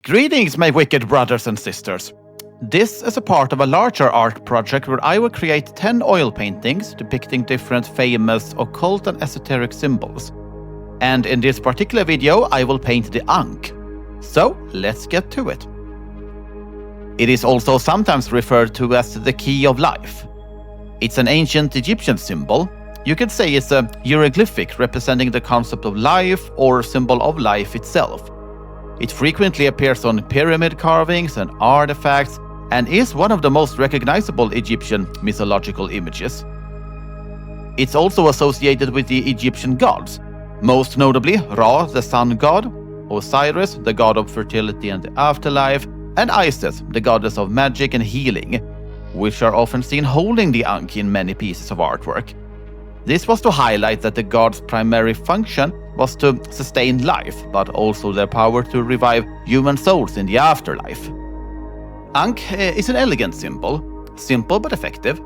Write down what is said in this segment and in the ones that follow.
Greetings, my wicked brothers and sisters. This is a part of a larger art project where I will create 10 oil paintings depicting different famous occult and esoteric symbols. And in this particular video, I will paint the Ankh. So, let's get to it. It is also sometimes referred to as the Key of Life. It's an ancient Egyptian symbol. You could say it's a hieroglyphic representing the concept of life or symbol of life itself. It frequently appears on pyramid carvings and artifacts and is one of the most recognizable Egyptian mythological images. It's also associated with the Egyptian gods, most notably Ra, the sun god, Osiris, the god of fertility and the afterlife, and Isis, the goddess of magic and healing, which are often seen holding the Ankh in many pieces of artwork. This was to highlight that the gods' primary function was to sustain life, but also their power to revive human souls in the afterlife. Ankh is an elegant symbol, simple but effective.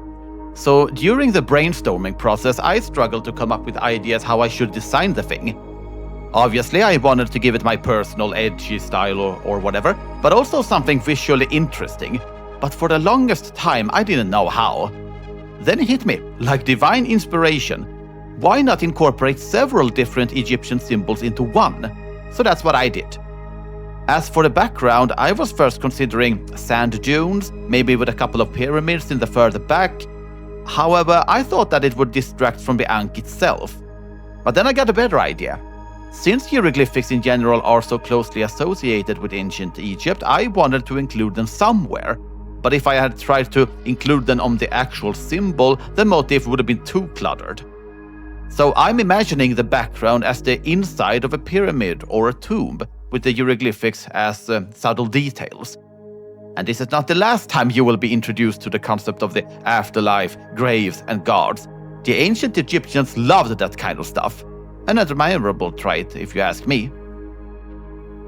So during the brainstorming process, I struggled to come up with ideas how I should design the thing. Obviously, I wanted to give it my personal edgy style or whatever, but also something visually interesting. But for the longest time, I didn't know how. Then it hit me, like divine inspiration. Why not incorporate several different Egyptian symbols into one? So that's what I did. As for the background, I was first considering sand dunes, maybe with a couple of pyramids in the further back. However, I thought that it would distract from the Ankh itself. But then I got a better idea. Since hieroglyphics in general are so closely associated with ancient Egypt, I wanted to include them somewhere. But if I had tried to include them on the actual symbol, the motif would have been too cluttered. So I'm imagining the background as the inside of a pyramid or a tomb, with the hieroglyphics as subtle details. And this is not the last time you will be introduced to the concept of the afterlife, graves, and gods. The ancient Egyptians loved that kind of stuff. An admirable trait, if you ask me.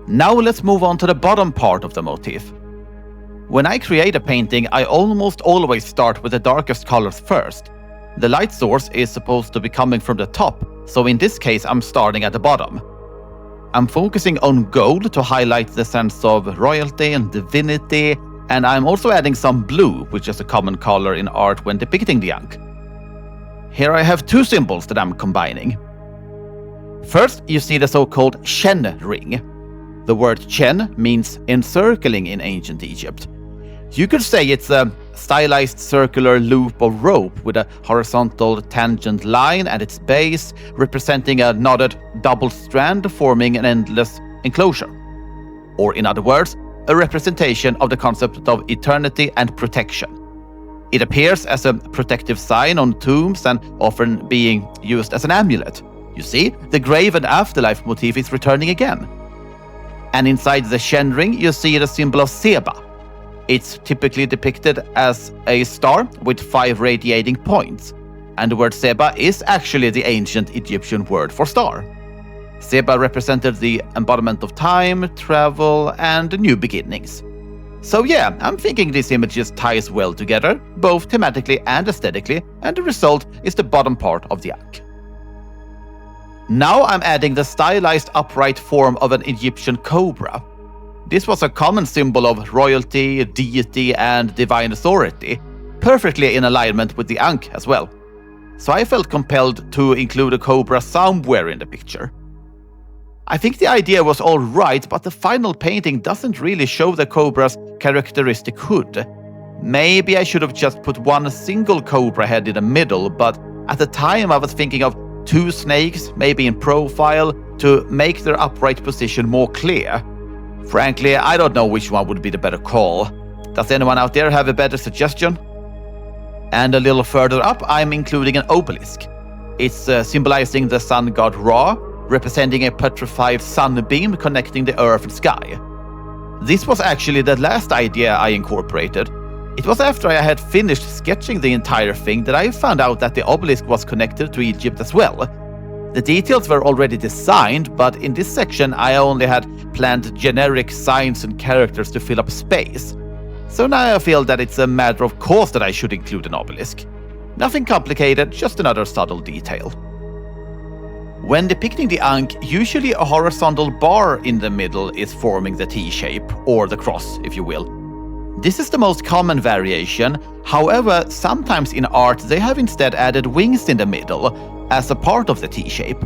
Now let's move on to the bottom part of the motif. When I create a painting, I almost always start with the darkest colors first. The light source is supposed to be coming from the top, so in this case I'm starting at the bottom. I'm focusing on gold to highlight the sense of royalty and divinity, and I'm also adding some blue, which is a common color in art when depicting the Ankh. Here I have two symbols that I'm combining. First, you see the so-called Shen ring. The word Shen means encircling in ancient Egypt. You could say it's a stylized circular loop of rope with a horizontal tangent line at its base, representing a knotted double strand forming an endless enclosure. Or in other words, a representation of the concept of eternity and protection. It appears as a protective sign on tombs and often being used as an amulet. You see, the grave and afterlife motif is returning again. And inside the Shen ring, you see the symbol of Seba. It's typically depicted as a star with 5 radiating points, and the word Seba is actually the ancient Egyptian word for star. Seba represented the embodiment of time, travel, and new beginnings. So yeah, I'm thinking these images ties well together, both thematically and aesthetically, and the result is the bottom part of the Ankh. Now I'm adding the stylized upright form of an Egyptian cobra. This was a common symbol of royalty, deity, and divine authority, perfectly in alignment with the Ankh as well. So I felt compelled to include a cobra somewhere in the picture. I think the idea was all right, but the final painting doesn't really show the cobra's characteristic hood. Maybe I should have just put one single cobra head in the middle, but at the time I was thinking of 2 snakes, maybe in profile, to make their upright position more clear. Frankly, I don't know which one would be the better call. Does anyone out there have a better suggestion? And a little further up, I'm including an obelisk. It's symbolizing the sun god Ra, representing a petrified sunbeam connecting the earth and sky. This was actually the last idea I incorporated. It was after I had finished sketching the entire thing that I found out that the obelisk was connected to Egypt as well. The details were already designed, but in this section I only had planned generic signs and characters to fill up space. So now I feel that it's a matter of course that I should include an obelisk. Nothing complicated, just another subtle detail. When depicting the Ankh, usually a horizontal bar in the middle is forming the T-shape, or the cross, if you will. This is the most common variation. However, sometimes in art they have instead added wings in the middle as a part of the T-shape.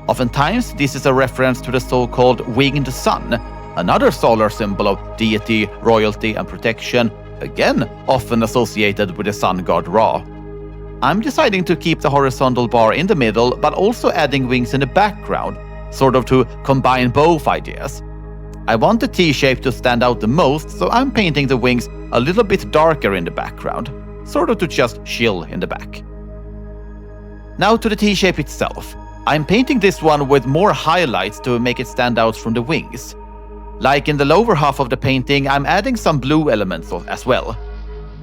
Oftentimes, this is a reference to the so-called winged sun, another solar symbol of deity, royalty, and protection, again often associated with the sun god Ra. I'm deciding to keep the horizontal bar in the middle, but also adding wings in the background, sort of to combine both ideas. I want the T-shape to stand out the most, so I'm painting the wings a little bit darker in the background, sort of to just chill in the back. Now to the T-shape itself. I'm painting this one with more highlights to make it stand out from the wings. Like in the lower half of the painting, I'm adding some blue elements as well.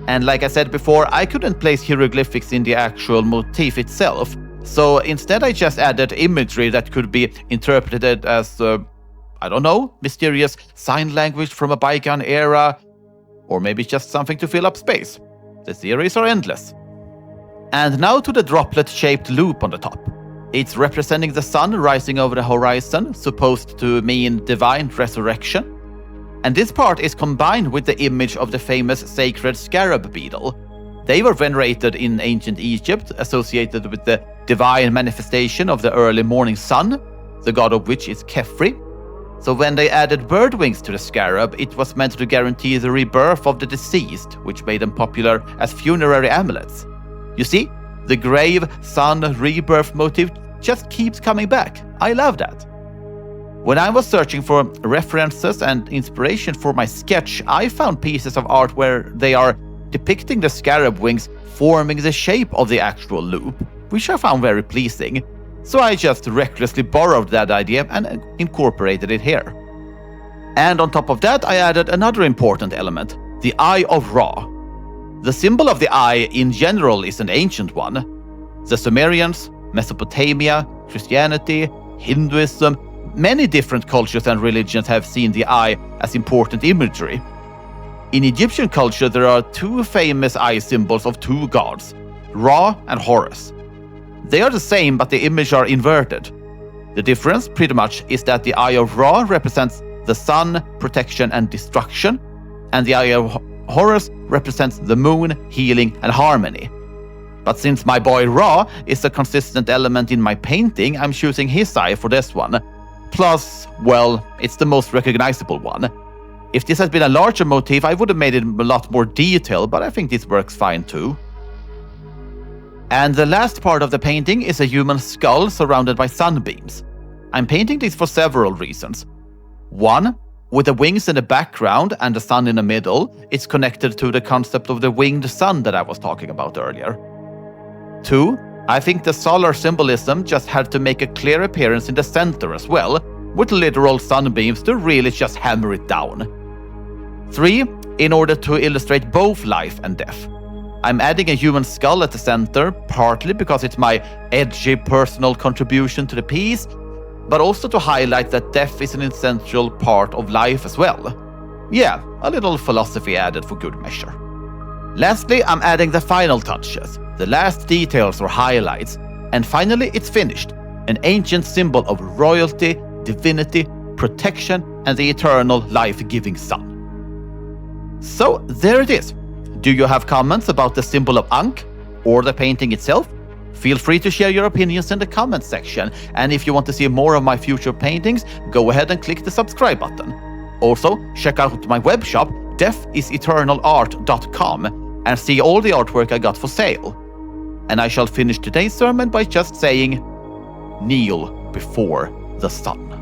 And like I said before, I couldn't place hieroglyphics in the actual motif itself, so instead I just added imagery that could be interpreted as, I don't know, mysterious sign language from a bygone era, or maybe just something to fill up space. The theories are endless. And now to the droplet-shaped loop on the top. It's representing the sun rising over the horizon, supposed to mean divine resurrection. And this part is combined with the image of the famous sacred Scarab beetle. They were venerated in ancient Egypt, associated with the divine manifestation of the early morning sun, the god of which is Khepri. So when they added bird wings to the Scarab, it was meant to guarantee the rebirth of the deceased, which made them popular as funerary amulets. You see, the grave sun rebirth motif just keeps coming back. I love that. When I was searching for references and inspiration for my sketch, I found pieces of art where they are depicting the Scarab wings forming the shape of the actual loop, which I found very pleasing. So I just recklessly borrowed that idea and incorporated it here. And on top of that, I added another important element, the Eye of Ra. The symbol of the eye in general is an ancient one. The Sumerians, Mesopotamia, Christianity, Hinduism, many different cultures and religions have seen the eye as important imagery. In Egyptian culture, there are two famous eye symbols of two gods, Ra and Horus. They are the same, but the images are inverted. The difference, pretty much, is that the Eye of Ra represents the sun, protection, and destruction, and the Eye of Horus represents the moon, healing, and harmony. But since my boy Ra is a consistent element in my painting, I'm choosing his eye for this one. Plus, well, it's the most recognizable one. If this had been a larger motif, I would have made it a lot more detailed, but I think this works fine too. And the last part of the painting is a human skull surrounded by sunbeams. I'm painting this for several reasons. One, with the wings in the background and the sun in the middle, it's connected to the concept of the winged sun that I was talking about earlier. Two, I think the solar symbolism just had to make a clear appearance in the center as well, with literal sunbeams to really just hammer it down. Three, in order to illustrate both life and death. I'm adding a human skull at the center, partly because it's my edgy personal contribution to the piece, but also to highlight that death is an essential part of life as well. Yeah, a little philosophy added for good measure. Lastly, I'm adding the final touches, the last details or highlights, and finally it's finished, an ancient symbol of royalty, divinity, protection, and the eternal life-giving sun. So there it is. Do you have comments about the symbol of Ankh or the painting itself? Feel free to share your opinions in the comments section, and if you want to see more of my future paintings, go ahead and click the subscribe button. Also, check out my webshop, deathiseternalart.com, and see all the artwork I got for sale. And I shall finish today's sermon by just saying, kneel before the sun.